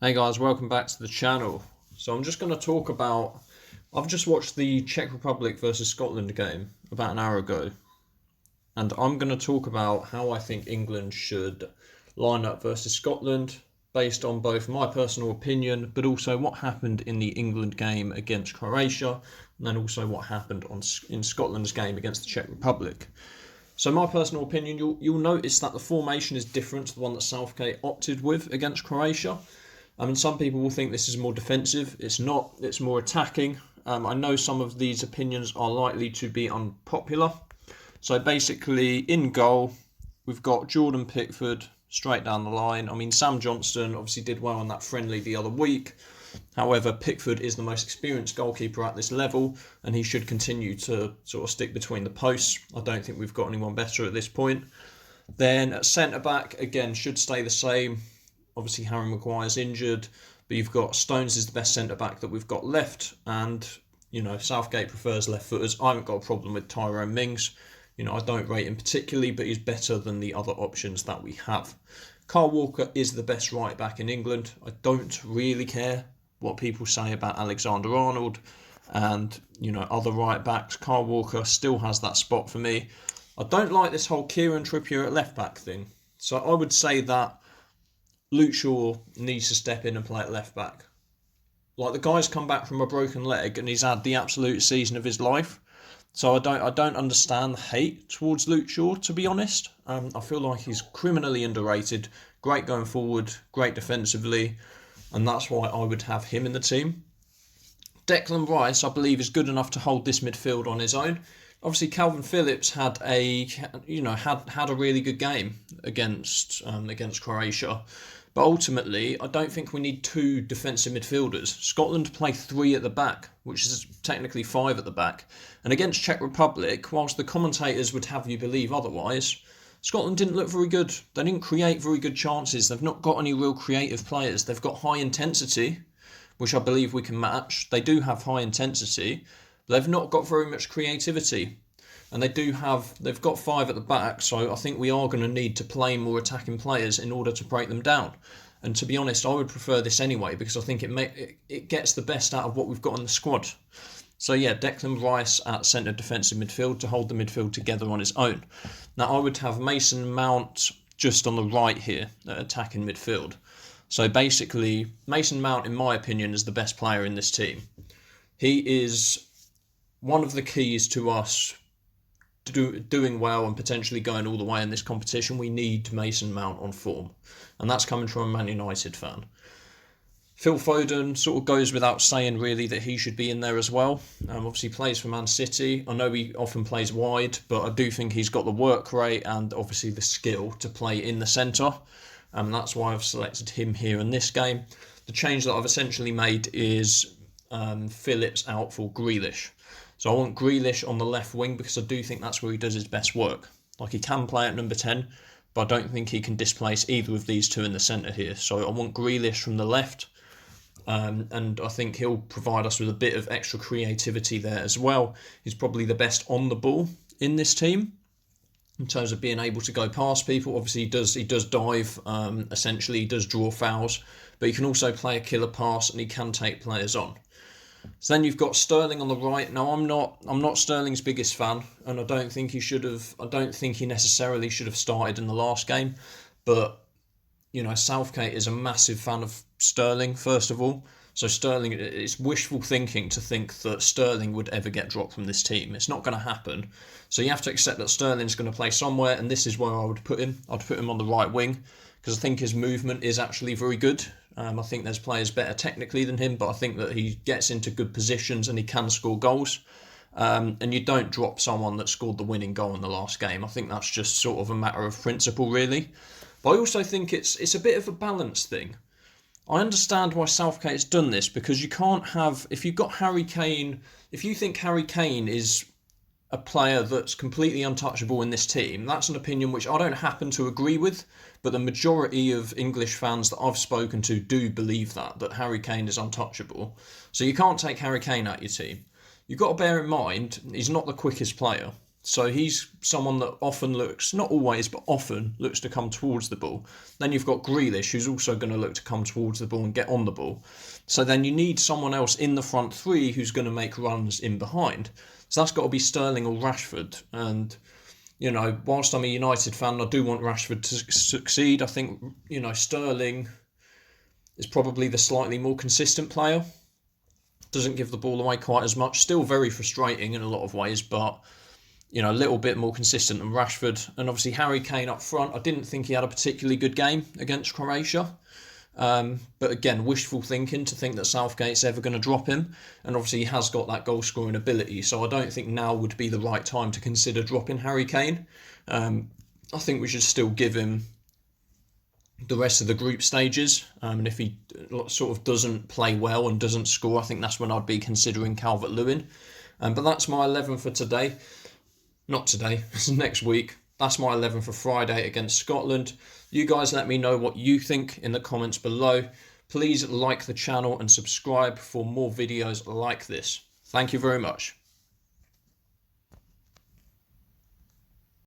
Hey guys, welcome back to the channel. So I'm just going to talk about, I've just watched the Czech Republic versus Scotland game about an hour ago, and I'm going to talk about how I think England should line up versus Scotland based on both my personal opinion but also what happened in the England game against Croatia and then also what happened in Scotland's game against the Czech Republic. So my personal opinion, you'll notice that the formation is different to the one that Southgate opted with against Croatia. I mean, some people will think this is more defensive. It's not. It's more attacking. I know some of these opinions are likely to be unpopular. So basically, in goal, we've got Jordan Pickford straight down the line. I mean, Sam Johnstone obviously did well on that friendly the other week. However, Pickford is the most experienced goalkeeper at this level, and he should continue to sort of stick between the posts. I don't think we've got anyone better at this point. Then at centre-back, again, should stay the same. Obviously, Harry Maguire's injured, but you've got Stones is the best centre-back that we've got left, and, you know, Southgate prefers left-footers. I haven't got a problem with Tyrone Mings. You know, I don't rate him particularly, but he's better than the other options that we have. Kyle Walker is the best right-back in England. I don't really care what people say about Alexander-Arnold and, you know, other right-backs. Kyle Walker still has that spot for me. I don't like this whole Kieran Trippier at left-back thing. So I would say that Luke Shaw needs to step in and play at left back. Like, the guy's come back from a broken leg and he's had the absolute season of his life. So I don't understand the hate towards Luke Shaw, to be honest. I feel like he's criminally underrated, great going forward, great defensively, and that's why I would have him in the team. Declan Rice, I believe, is good enough to hold this midfield on his own. Obviously, Calvin Phillips had a really good game against Croatia. But ultimately, I don't think we need two defensive midfielders. Scotland play three at the back, which is technically five at the back. And against Czech Republic, whilst the commentators would have you believe otherwise, Scotland didn't look very good. They didn't create very good chances. They've not got any real creative players. They've got high intensity, which I believe we can match. They do have high intensity, but they've not got very much creativity. And they've got five at the back, so I think we are going to need to play more attacking players in order to break them down. And to be honest, I would prefer this anyway, because I think it gets the best out of what we've got in the squad. So yeah, Declan Rice at centre defensive midfield to hold the midfield together on his own. Now I would have Mason Mount just on the right here at attacking midfield. So basically, Mason Mount, in my opinion, is the best player in this team. He is one of the keys to us doing well and potentially going all the way in this competition. We need Mason Mount on form, and that's coming from a Man United fan. Phil Foden sort of goes without saying really that he should be in there as well. Obviously plays for Man City. I know he often plays wide, but I do think he's got the work rate and obviously the skill to play in the centre, and that's why I've selected him here in this game. The change that I've essentially made is Phillips out for Grealish. So I want Grealish on the left wing because I do think that's where he does his best work. Like, he can play at number 10, but I don't think he can displace either of these two in the centre here. So I want Grealish from the left, and I think he'll provide us with a bit of extra creativity there as well. He's probably the best on the ball in this team in terms of being able to go past people. Obviously, he does dive, essentially, he does draw fouls, but he can also play a killer pass and he can take players on. So then you've got Sterling on the right. Now I'm not Sterling's biggest fan, and I don't think he necessarily should have started in the last game. But, you know, Southgate is a massive fan of Sterling, first of all. So Sterling, it's wishful thinking to think that Sterling would ever get dropped from this team. It's not going to happen. So you have to accept that Sterling's going to play somewhere, and this is where I would put him. I'd put him on the right wing because I think his movement is actually very good. I think there's players better technically than him, but I think that he gets into good positions and he can score goals. And you don't drop someone that scored the winning goal in the last game. I think that's just sort of a matter of principle, really. But I also think it's a bit of a balance thing. I understand why Southgate's done this, because you can't have, if you've got Harry Kane, if you think Harry Kane is a player that's completely untouchable in this team, that's an opinion which I don't happen to agree with, but the majority of English fans that I've spoken to do believe that Harry Kane is untouchable. So you can't take Harry Kane out of your team. You've got to bear in mind, he's not the quickest player. So he's someone that often looks, not always, but often looks to come towards the ball. Then you've got Grealish, who's also going to look to come towards the ball and get on the ball. So then you need someone else in the front three who's going to make runs in behind. So that's got to be Sterling or Rashford. And, you know, whilst I'm a United fan, I do want Rashford to succeed. I think, you know, Sterling is probably the slightly more consistent player. Doesn't give the ball away quite as much. Still very frustrating in a lot of ways, but, you know, a little bit more consistent than Rashford. And obviously Harry Kane up front. I didn't think he had a particularly good game against Croatia. But again, wishful thinking to think that Southgate's ever going to drop him. And obviously he has got that goal scoring ability. So I don't think now would be the right time to consider dropping Harry Kane. I think we should still give him the rest of the group stages. And if he sort of doesn't play well and doesn't score, I think that's when I'd be considering Calvert-Lewin. But that's my 11 for today. Not today, it's next week. That's my 11 for Friday against Scotland. You guys let me know what you think in the comments below. Please like the channel and subscribe for more videos like this. Thank you very much.